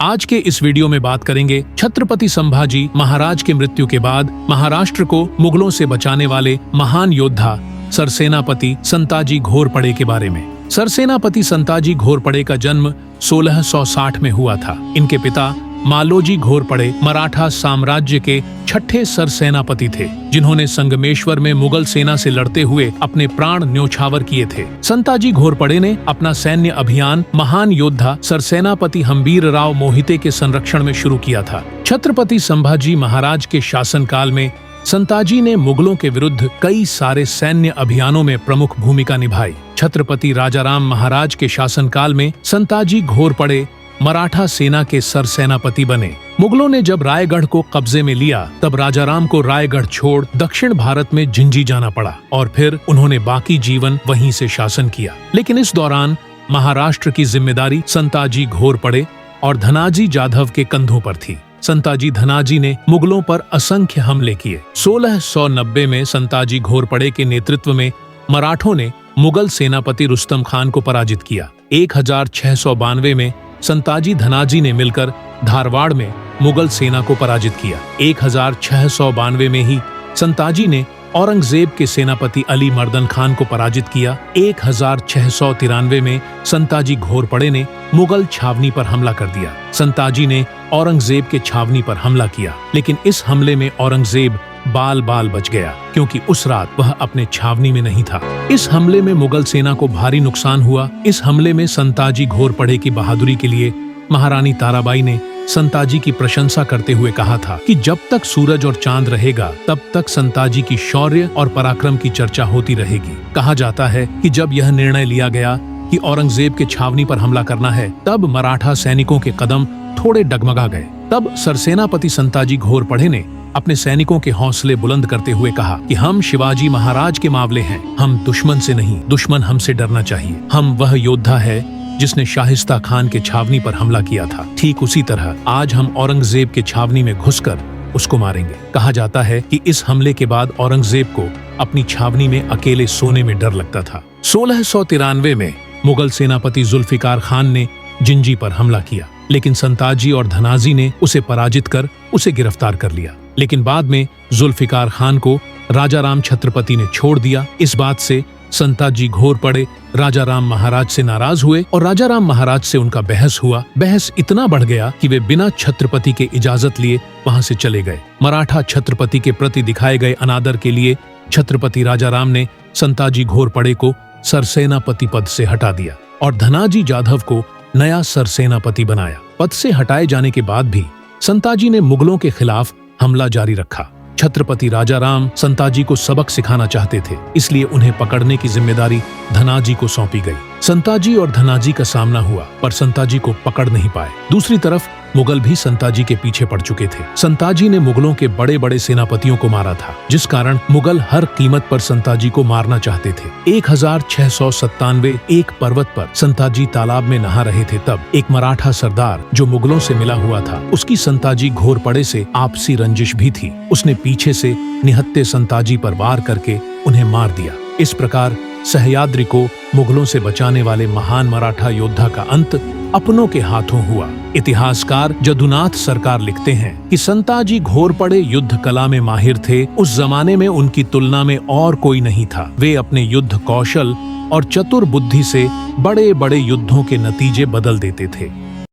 आज के इस वीडियो में बात करेंगे छत्रपति संभाजी महाराज के मृत्यु के बाद महाराष्ट्र को मुगलों से बचाने वाले महान योद्धा सरसेनापति संताजी घोरपड़े के बारे में। सरसेनापति संताजी घोरपड़े का जन्म 1660 में हुआ था। इनके पिता मालोजी घोरपड़े मराठा साम्राज्य के छठे सरसेनापति थे, जिन्होंने संगमेश्वर में मुगल सेना से लड़ते हुए अपने प्राण न्योछावर किए थे। संताजी घोरपड़े ने अपना सैन्य अभियान महान योद्धा सरसेनापति हम्बीरराव मोहिते के संरक्षण में शुरू किया था। छत्रपति संभाजी महाराज के शासनकाल में संताजी ने मुगलों के विरुद्ध कई सारे सैन्य अभियानों में प्रमुख भूमिका निभाई। छत्रपति राजाराम महाराज के शासनकाल में संताजी घोरपड़े मराठा सेना के सरसेनापति बने। मुगलों ने जब रायगढ़ को कब्जे में लिया, तब राजाराम को रायगढ़ छोड़ दक्षिण भारत में झिंझी जाना पड़ा और फिर उन्होंने बाकी जीवन वहीं से शासन किया। लेकिन इस दौरान महाराष्ट्र की जिम्मेदारी संताजी घोरपड़े और धनाजी जाधव के कंधों पर थी। संताजी धनाजी ने मुगलों पर असंख्य हमले किए। 1690 में संताजी घोरपड़े के नेतृत्व में मराठों ने मुगल सेनापति रुस्तम खान को पराजित किया। 1692 में संताजी धनाजी ने मिलकर धारवाड़ में मुगल सेना को पराजित किया। 1692 में ही संताजी ने औरंगजेब के सेनापति अली मर्दन खान को पराजित किया। 1693 में संताजी घोरपड़े ने मुगल छावनी पर हमला कर दिया। संताजी ने औरंगजेब के छावनी पर हमला किया, लेकिन इस हमले में औरंगजेब बाल बाल बच गया, क्योंकि उस रात वह अपने छावनी में नहीं था। इस हमले में मुगल सेना को भारी नुकसान हुआ। इस हमले में संताजी घोरपड़े की बहादुरी के लिए महारानी ताराबाई ने संताजी की प्रशंसा करते हुए कहा था कि जब तक सूरज और चांद रहेगा, तब तक संताजी की शौर्य और पराक्रम की चर्चा होती रहेगी। कहा जाता है कि जब यह निर्णय लिया गया कि औरंगजेब के छावनी पर हमला करना है, तब मराठा सैनिकों के कदम थोड़े डगमगा गए। तब सरसेनापति संताजी घोरपड़े ने अपने सैनिकों के हौसले बुलंद करते हुए कहा कि हम शिवाजी महाराज के मावले हैं, हम दुश्मन से नहीं, दुश्मन हमसे डरना चाहिए। हम वह योद्धा है जिसने शाहिस्ता खान के छावनी पर हमला किया था। ठीक उसी तरह आज हम औरंगजेब के छावनी में घुसकर उसको मारेंगे। कहा जाता है कि इस हमले के बाद औरंगजेब को अपनी छावनी में अकेले सोने में डर लगता था। 1693 में मुगल सेनापति जुल्फिकार खान ने झिंझी पर हमला किया, लेकिन संताजी और धनाजी ने उसे पराजित कर उसे गिरफ्तार कर लिया। लेकिन बाद में जुल्फिकार खान को राजाराम छत्रपति ने छोड़ दिया। इस बात से संताजी घोरपड़े राजाराम महाराज से नाराज हुए और राजाराम महाराज से उनका बहस हुआ। बहस इतना बढ़ गया कि वे बिना छत्रपति के इजाजत लिए वहां से चले गए। मराठा छत्रपति के प्रति दिखाए गए अनादर के लिए छत्रपति राजाराम ने संताजी घोरपड़े को सरसेनापति पद से हटा दिया और धनाजी जाधव को नया सरसेनापति बनाया। पद से हटाए जाने के बाद भी संताजी ने मुगलों के खिलाफ हमला जारी रखा। छत्रपति राजाराम संताजी को सबक सिखाना चाहते थे, इसलिए उन्हें पकड़ने की जिम्मेदारी धनाजी को सौंपी गई। संताजी और धनाजी का सामना हुआ, पर संताजी को पकड़ नहीं पाए। दूसरी तरफ मुगल भी संताजी के पीछे पड़ चुके थे। संताजी ने मुगलों के बड़े बड़े सेनापतियों को मारा था, जिस कारण मुगल हर कीमत पर संताजी को मारना चाहते थे। 1697 एक पर्वत पर संताजी तालाब में नहा रहे थे, तब एक मराठा सरदार जो मुगलों से मिला हुआ था, उसकी संताजी घोरपड़े से आपसी रंजिश भी थी। उसने पीछे से निहत्थे संताजी पर वार करके उन्हें मार दिया। इस प्रकार सह्याद्री को मुगलों से बचाने वाले महान मराठा योद्धा का अंत अपनों के हाथों हुआ। इतिहासकार जदुनाथ सरकार लिखते हैं कि संताजी घोरपड़े युद्ध कला में माहिर थे। उस जमाने में उनकी तुलना में और कोई नहीं था। वे अपने युद्ध कौशल और चतुर बुद्धि से बड़े बड़े युद्धों के नतीजे बदल देते थे।